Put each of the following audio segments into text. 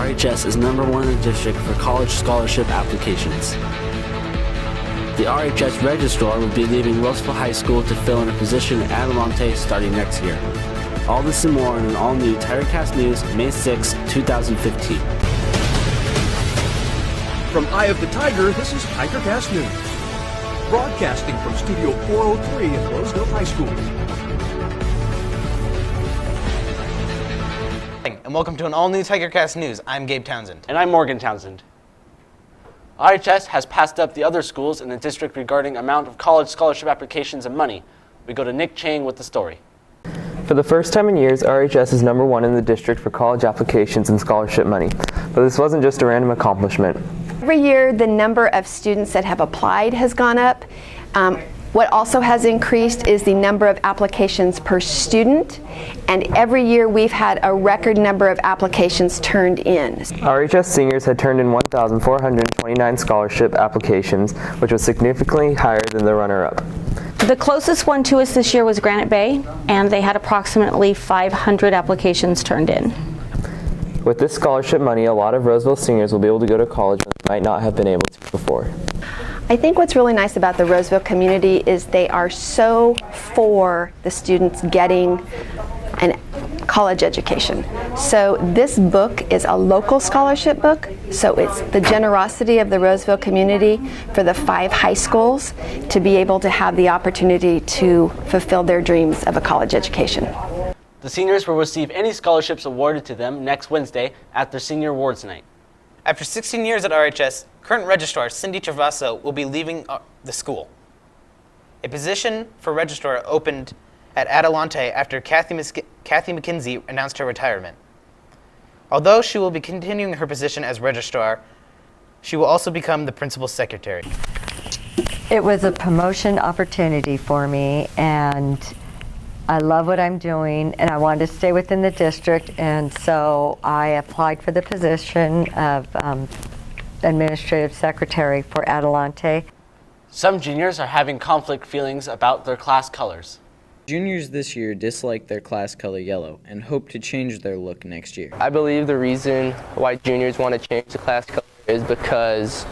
RHS is #1 in the district for college scholarship applications. The RHS registrar will be leaving Roseville High School to fill in a position at Adelante starting next year. All this and more in an all-new TigerCast News, May 6, 2015. From Eye of the Tiger, this is TigerCast News. Broadcasting from Studio 403 at Roseville High School. And welcome to an all-new TigerCast News. I'm Gabe Townsend. And I'm Morgan Townsend. RHS has passed up the other schools in the district regarding amount of college scholarship applications and money. We go to Nick Chang with the story. For the first time in years, RHS is #1 in the district for college applications and scholarship money. But this wasn't just a random accomplishment. Every year, the number of students that have applied has gone up. What also has increased is the number of applications per student, and every year we've had a record number of applications turned in. RHS seniors had turned in 1,429 scholarship applications, which was significantly higher than the runner-up. The closest one to us this year was Granite Bay, and they had approximately 500 applications turned in. With this scholarship money, a lot of Roseville seniors will be able to go to college when they might not have been able to before. I think what's really nice about the Roseville community is they are so for the students getting a college education. So this book is a local scholarship book, so it's the generosity of the Roseville community for the 5 high schools to be able to have the opportunity to fulfill their dreams of a college education. The seniors will receive any scholarships awarded to them next Wednesday at their senior awards night. After 16 years at RHS, current registrar Cindy Travasso will be leaving the school. A position for registrar opened at Adelante after Kathy McKenzie announced her retirement. Although she will be continuing her position as registrar, she will also become the principal's secretary. It was a promotion opportunity for me, and I love what I'm doing, and I wanted to stay within the district, and so I applied for the position of administrative secretary for Adelante. Some juniors are having conflict feelings about their class colors. Juniors this year dislike their class color yellow and hope to change their look next year. I believe the reason why juniors want to change the class color is because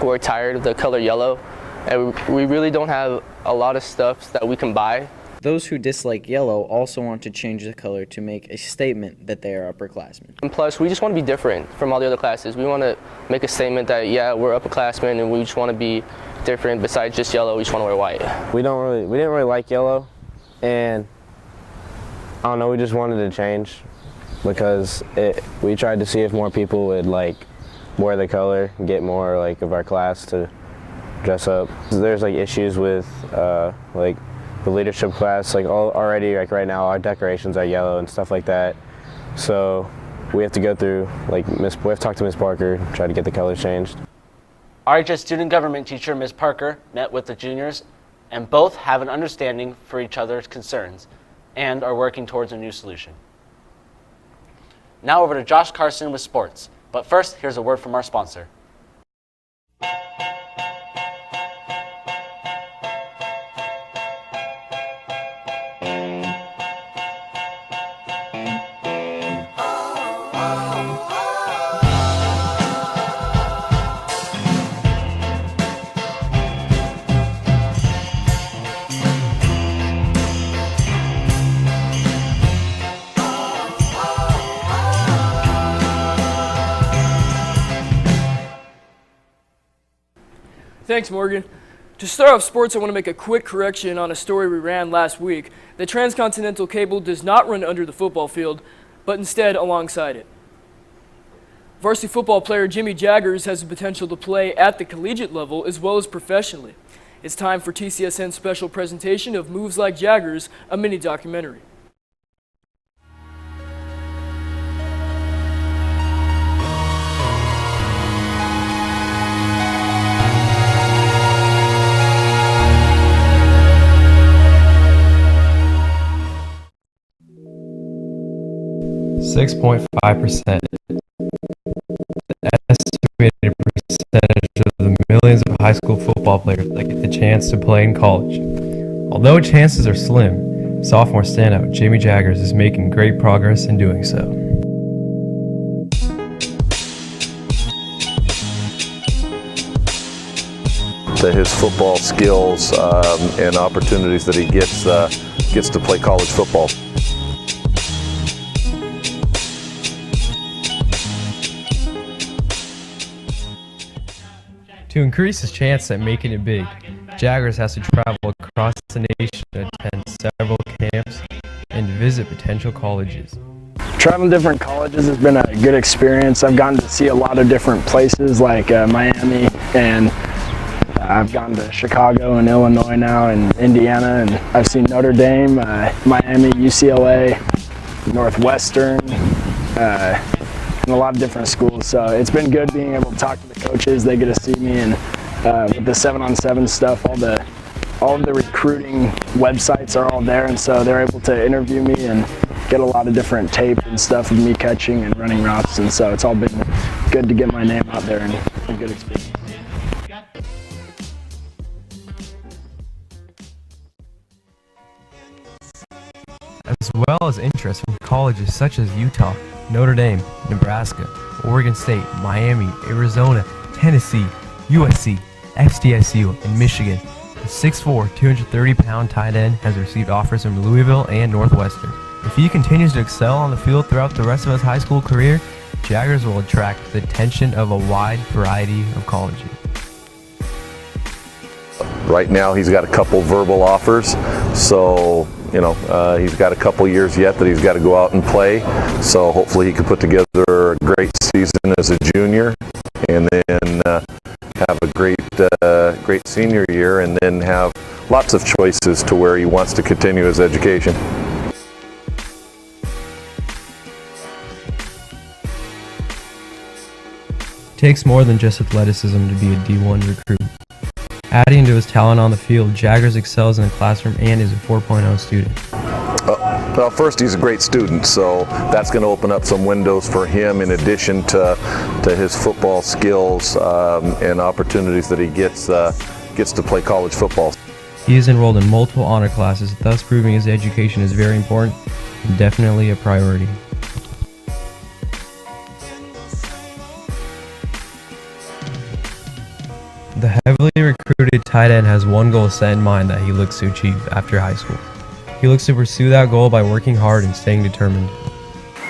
we're tired of the color yellow, and we really don't have a lot of stuff that we can buy. Those who dislike yellow also want to change the color to make a statement that they are upperclassmen. And plus, we just want to be different from all the other classes. We want to make a statement that, yeah, we're upperclassmen and we just want to be different. Besides just yellow, we just want to wear white. We didn't really like yellow, and I don't know, we just wanted to change because we tried to see if more people would wear the color and get more of our class to dress up. There's issues with the leadership class, already right now our decorations are yellow and stuff like that. So we have to go through we have to talk to Miss Parker, try to get the colors changed. RHS student government teacher Ms. Parker met with the juniors, and both have an understanding for each other's concerns and are working towards a new solution. Now over to Josh Carson with sports, but first here's a word from our sponsor. Thanks, Morgan. To start off sports, I want to make a quick correction on a story we ran last week. The transcontinental cable does not run under the football field, but instead alongside it. Varsity football player Jimmy Jaggers has the potential to play at the collegiate level as well as professionally. It's time for TCSN's special presentation of Moves Like Jaggers, a mini documentary. .5%. The estimated percentage of the millions of high school football players that get the chance to play in college. Although chances are slim, sophomore standout Jamie Jaggers is making great progress in doing so. to his football skills and opportunities that he gets to play college football. To increase his chance at making it big, Jaggers has to travel across the nation to attend several camps and visit potential colleges. Traveling to different colleges has been a good experience. I've gotten to see a lot of different places like Miami, and I've gone to Chicago and Illinois now and Indiana, and I've seen Notre Dame, Miami, UCLA, Northwestern, and a lot of different schools. So it's been good being able to talk to the coaches. They get to see me, and with the 7-on-7 stuff, all of the recruiting websites are all there, and so they're able to interview me and get a lot of different tape and stuff of me catching and running routes, and so it's all been good to get my name out there and a good experience. As well as interest from colleges such as Utah, Notre Dame, Nebraska, Oregon State, Miami, Arizona, Tennessee, USC, FDSU, and Michigan. The 6'4", 230-pound tight end has received offers from Louisville and Northwestern. If he continues to excel on the field throughout the rest of his high school career, Jaggers will attract the attention of a wide variety of colleges. Right now he's got a couple verbal offers, so he's got a couple years yet that he's got to go out and play. So hopefully he can put together a great season as a junior, and then have a great senior year, and then have lots of choices to where he wants to continue his education. It takes more than just athleticism to be a D1 recruit. Adding to his talent on the field, Jaggers excels in the classroom and is a 4.0 student. Well, first, he's a great student, so that's going to open up some windows for him in addition to his football skills and opportunities that he gets to play college football. He is enrolled in multiple honor classes, thus proving his education is very important and definitely a priority. The heavily recruited tight end has one goal set in mind that he looks to achieve after high school. He looks to pursue that goal by working hard and staying determined.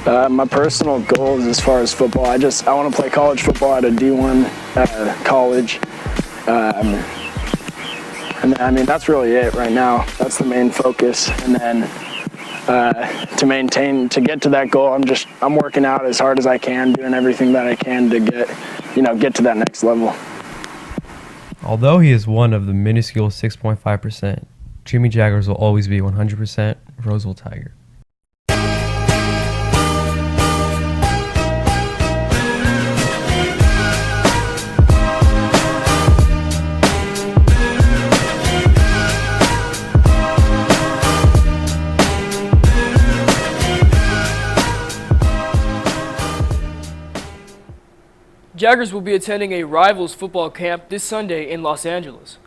My personal goals as far as football, I want to play college football at a D1 college. And I mean, that's really it right now. That's the main focus. And then to get to that goal, I'm working out as hard as I can, doing everything that I can to get to that next level. Although he is one of the minuscule 6.5%, Jimmy Jaggers will always be 100% Roseville Tiger. Jaggers will be attending a Rivals football camp this Sunday in Los Angeles.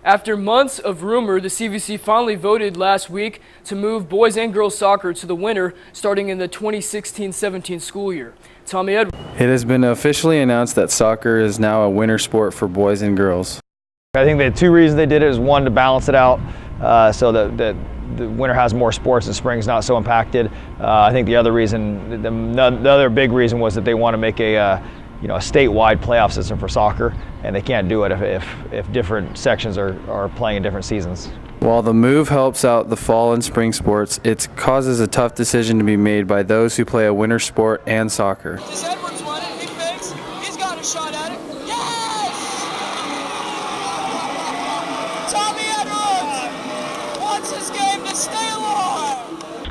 After months of rumor, the CVC finally voted last week to move boys and girls soccer to the winter starting in the 2016-17 school year. Tommy Edwards. It has been officially announced that soccer is now a winter sport for boys and girls. I think the two reasons they did it is one, to balance it out so that the winter has more sports and spring's not so impacted. I think the other reason, the other big reason, was that they want to make a statewide playoff system for soccer, and they can't do it if different sections are playing in different seasons. While the move helps out the fall and spring sports, it causes a tough decision to be made by those who play a winter sport and soccer. Does Edwards want it? He fakes. He's got a shot at it. Yes! Tommy Edwards wants his game to stay alive.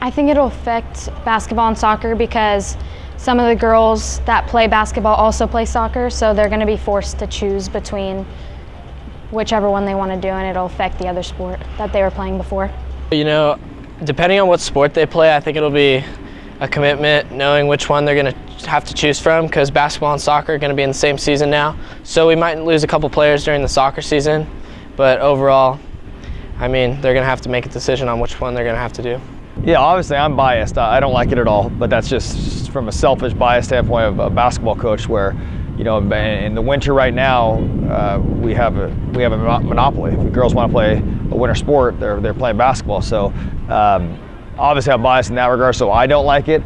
I think it'll affect basketball and soccer because some of the girls that play basketball also play soccer, so they're going to be forced to choose between whichever one they want to do, and it'll affect the other sport that they were playing before. Depending on what sport they play, I think it'll be a commitment knowing which one they're going to have to choose from, because basketball and soccer are going to be in the same season now. So we might lose a couple players during the soccer season, but overall, they're going to have to make a decision on which one they're going to have to do. Yeah, obviously I'm biased. I don't like it at all, but that's just from a selfish bias standpoint of a basketball coach, where you know, in the winter right now, we have a monopoly. If girls want to play a winter sport, they're playing basketball. So obviously I'm biased in that regard, so I don't like it.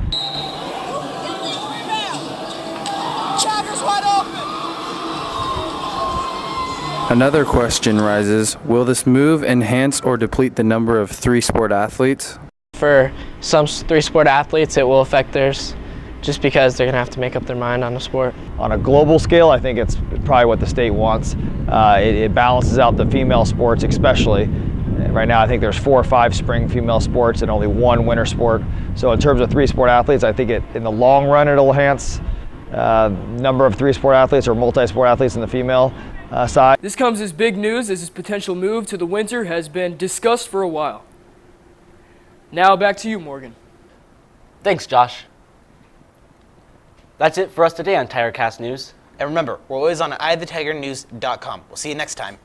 Another question rises, will this move enhance or deplete the number of three-sport athletes? For some three-sport athletes, it will affect theirs just because they're going to have to make up their mind on a sport. On a global scale, I think it's probably what the state wants. It balances out the female sports especially. Right now I think there's 4 or 5 spring female sports and only 1 winter sport. So in terms of three-sport athletes, I think in the long run it'll enhance number of three-sport athletes or multi-sport athletes in the female side. This comes as big news as this potential move to the winter has been discussed for a while. Now back to you, Morgan. Thanks, Josh. That's it for us today on TigerCast News. And remember, we're always on eyethetigernews.com. We'll see you next time.